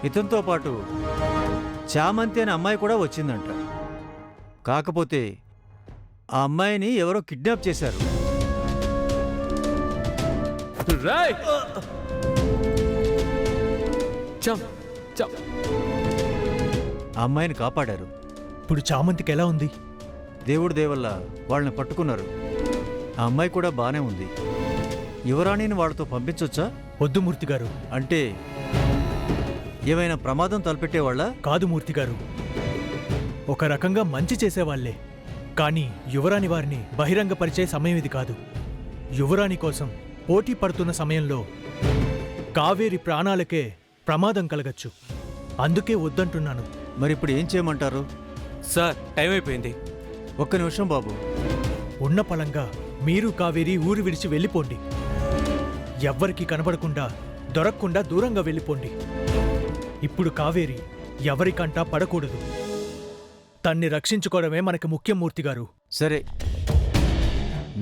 ఇతనితో పాటు చామంతి అనే అమ్మాయి కూడా వచ్చిందంట. కాకపోతే ఆ అమ్మాయిని ఎవరో కిడ్నాప్ చేశారు. ఆ అమ్మాయిని కాపాడారు. ఇప్పుడు చామంతికి ఎలా ఉంది? దేవుడి దేవల్ల వాళ్ళని పట్టుకున్నారు. ఆ అమ్మాయి కూడా బానే ఉంది. యువరాణిని వాళ్ళతో పంపించొచ్చా? వద్దు మూర్తిగారు. అంటే ఏమైనా ప్రమాదం తలపెట్టేవాళ్ళ? కాదు మూర్తిగారు, ఒక రకంగా మంచి చేసేవాళ్లే. కానీ యువరాణి వారిని బహిరంగపరిచే సమయం ఇది కాదు. యువరాణి కోసం పోటీ పడుతున్న సమయంలో కావేరి ప్రాణాలకే ప్రమాదం కలగచ్చు. అందుకే వద్దంటున్నాను. మరిప్పుడు ఏం చేయమంటారు? సార్, టైం అయిపోయింది. ఒక్క నిమిషం బాబు. ఉన్న పళంగా మీరు కావేరి ఊరు విడిచి వెళ్ళిపోండి. ఎవ్వరికీ కనబడకుండా దొరక్కుండా దూరంగా వెళ్ళిపోండి. ఇప్పుడు కావేరి ఎవరికంటా పడకూడదు. తన్ని రక్షించుకోవడమే మనకి ముఖ్యం మూర్తిగారు. సరే,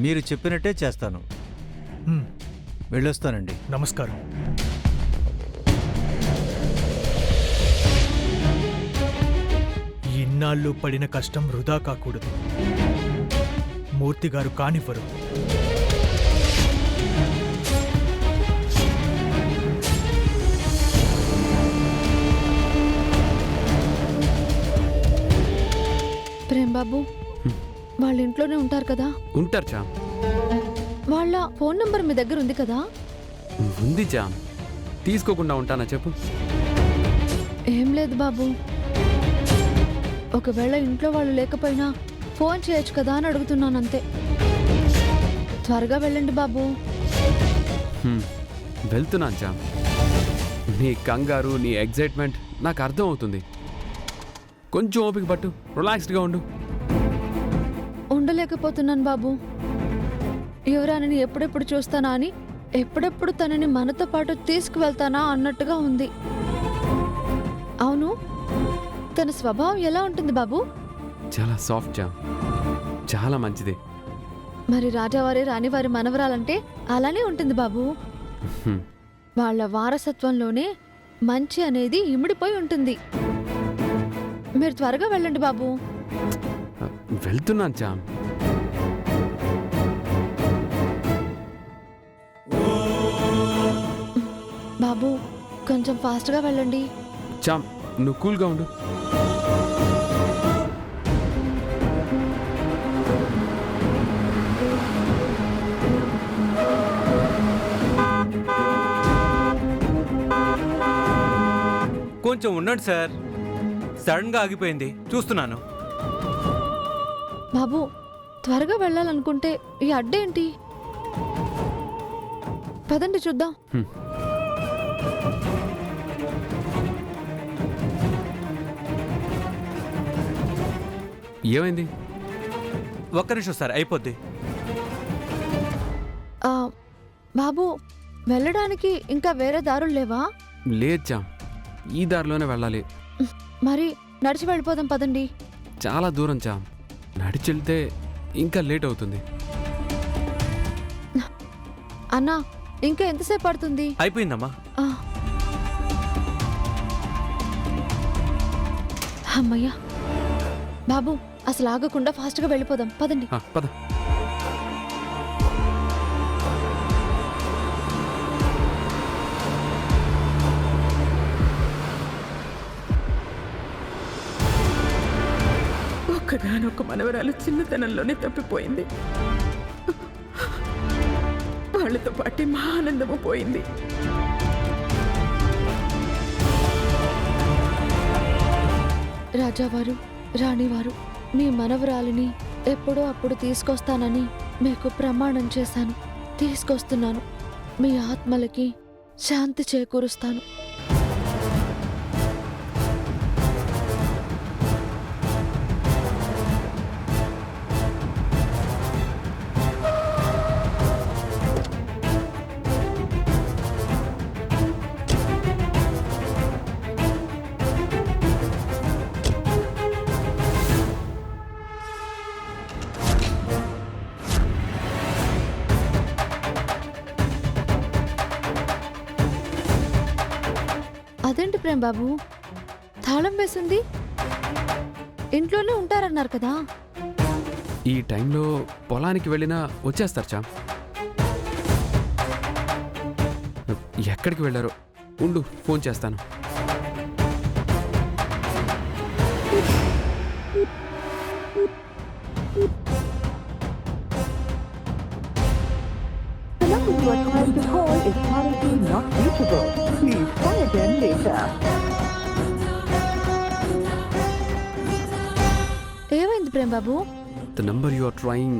మీరు చెప్పినట్టే చేస్తాను. వెళ్ళొస్తానండి. నమస్కారం. ఇన్నాళ్ళు పడిన కష్టం వృధా కాకూడదు. మూర్తిగారు కానివ్వరు. ప్రేమ్ బాబు, వాళ్ళ ఇంట్లోనే ఉంటారు కదా? ఉంటారు చా. వాళ్ళ ఫోన్ నంబర్ మీ దగ్గర ఉంది కదా? ఉంది చా. తీసుకోకుండా ఉంటానా చెప్పు? ఏం లేదు బాబు, ఒకవేళ ఇంట్లో వాళ్ళు లేకపోయినా ఫోన్ చేయొచ్చు కదా అని అడుగుతున్నాను అంతే. త్వరగా వెళ్ళండి బాబు. వెళ్తున్నాను చా. నీ కంగారు, నీ ఎగ్జైట్మెంట్ నాకు అర్థం అవుతుంది. కొంచెం ఓపిక పట్టు, రిలాక్స్డ్గా ఉండు. ఉండలేకపోతున్నాను బాబు. యువరాణిని ఎప్పుడెప్పుడు చూస్తానా అని, ఎప్పుడెప్పుడు తనని మనతో పాటు తీసుకువెళ్తానా అన్నట్టుగా ఉంది. అవును, తన స్వభావం ఎలా ఉంటుంది బాబు? చాలా సాఫ్ట్ చా, చాలా మంచిది. మరి రాజావారి రాణివారి మనవరాలంటే అలానే ఉంటుంది బాబు. వాళ్ళ వారసత్వంలోనే మంచి అనేది ఇమిడిపోయి ఉంటుంది. మీరు త్వరగా వెళ్ళండి బాబు. వెళ్తున్నాను చా. బాబు, కొంచెం ఫాస్ట్గా వెళ్ళండి. చామ్, నువ్వు కూల్గా ఉండు. కొంచెం ఉండండి సార్, సడన్గా ఆగిపోయింది, చూస్తున్నాను. బాబు, త్వరగా వెళ్ళాలనుకుంటే ఈ అడ్డేంటి? పదండి చూద్దాం. ఏమైంది? ఒక్క నిమిషం సార్, అయిపోద్ది. బాబు, వెళ్ళడానికి ఇంకా వేరే దారులు లేవా? లేదు చామ్, ఈ దారిలోనే వెళ్ళాలి. మరి నడిచి వెళ్ళిపోదాం పదండి. చాలా దూరం చామ్, నడిచెళ్తే ఇంకా లేట్ అవుతుంది. అన్నా, ఇంకా ఎంతసేపు పడుతుంది? అయిపోయిందమ్మా. అమ్మయ్యా. బాబు, అసలు ఆగకుండా ఫాస్ట్గా వెళ్ళిపోదాం పదండి. పద. ఒక్కగానొక్క మనవరాలు చిన్నతనంలోనే తప్పిపోయింది. వాళ్ళతో పాటే మా ఆనందము పోయింది. రాజావారు, రాణివారు, మీ మనవరాలిని ఎప్పుడో అప్పుడు తీసుకొస్తానని మీకు ప్రమాణం చేశాను. తీసుకొస్తున్నాను. మీ ఆత్మలకి శాంతి చేకూరుస్తాను. ప్రేమ్ బాబు? తాళం వేసింది. ఇంట్లోనే ఉంటారన్నారు కదా. ఈ టైంలో పొలానికి వెళ్ళినా వచ్చేస్తారు చామ్. ఎక్కడికి వెళ్ళారో ఉండు, ఫోన్ చేస్తాను. The number you are trying to call is currently not reachable. Please try again later. ఏమైంది Prem Babu? The number you are trying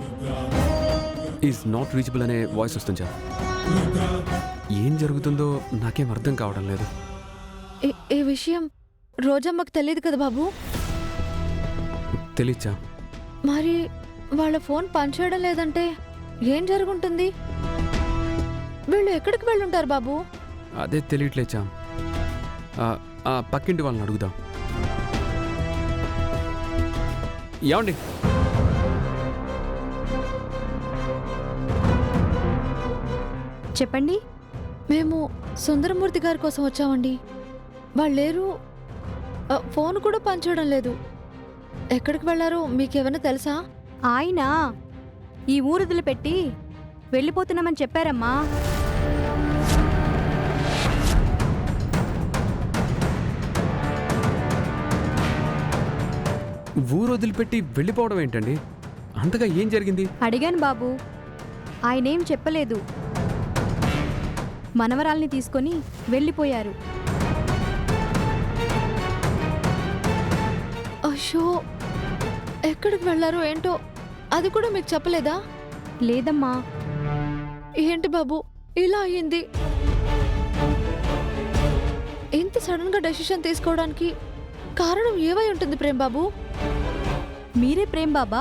is not reachable అనే వాయిస్ వస్తుంది చామ్. ఏం జరుగుతుందో నాకేం అర్థం కావడం లేదు. ఈ విషయం రోజమ్మకు తెలియదు కదా బాబు. తెలీచా? మరి వాళ్ళ ఫోన్ పనిచేయడం లేదంటే ఏం జరుగుంటుంది? వీళ్ళు ఎక్కడికి వెళ్ళుంటారు బాబు? అదే తెలియట్లేదు చామ్. ఆ పక్కింటి వాళ్ళని అడుగుదాం. ఏమండి? చెప్పండి. మేము సుందరమూర్తి గారి కోసం వచ్చామండి. వాళ్ళు లేరు, ఫోన్ కూడా పనిచేయడం లేదు. ఎక్కడికి వెళ్ళారో మీకేమైనా తెలుసా? ఆయన ఈ ఊరుదులు పెట్టి వెళ్ళిపోతున్నామని చెప్పారమ్మా. ఊరు వదిలిపెట్టి వెళ్ళిపోవడం ఏంటండి? అంతగా ఏం జరిగింది? అడిగాను బాబు, ఆయనేం చెప్పలేదు. మనవరాల్ని తీసుకొని వెళ్ళిపోయారు. అయ్యో, ఎక్కడికి వెళ్ళారో ఏంటో అది కూడా మీకు చెప్పలేదా? లేదమ్మా. ఏంటి బాబు ఇలా అయ్యింది? ఇంత సడన్ గా డెసిషన్ తీసుకోవడానికి కారణం ఏవై ఉంటుంది ప్రేమ్ బాబు? మీరే ప్రేమ్ బాబా?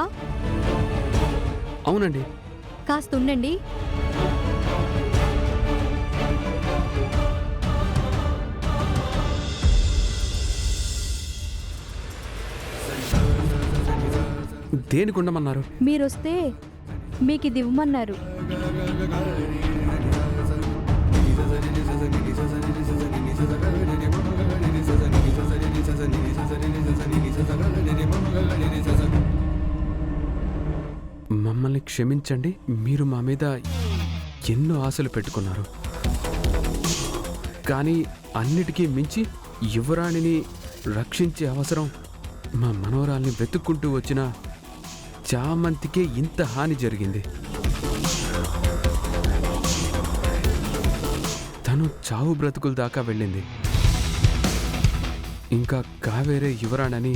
అవునండి. కాస్త ఉండండి. దేనికి ఉండమన్నారు? మీరొస్తే మీకు ఇది ఇవ్వమన్నారు. మమ్మల్ని క్షమించండి. మీరు మా మీద ఎన్నో ఆశలు పెట్టుకున్నారు. కానీ అన్నిటికీ మించి యువరాణిని రక్షించే అవసరం మా మనవరాల్ని వెతుక్కుంటూ వచ్చిన చామంతికే ఇంత హాని జరిగింది. తను చావు బ్రతుకుల దాకా వెళ్ళింది. ఇంకా కావేరే యువరాణని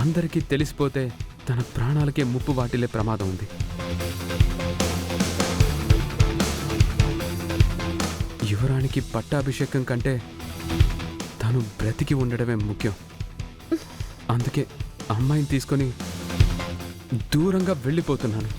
అందరికీ తెలిసిపోతే తన ప్రాణాలకే ముప్పు వాటిల్లే ప్రమాదం ఉంది. యువరానికి పట్టాభిషేకం కంటే తను బ్రతికి ఉండడమే ముఖ్యం. అందుకే అమ్మాయిని తీసుకొని దూరంగా వెళ్ళిపోతున్నాను.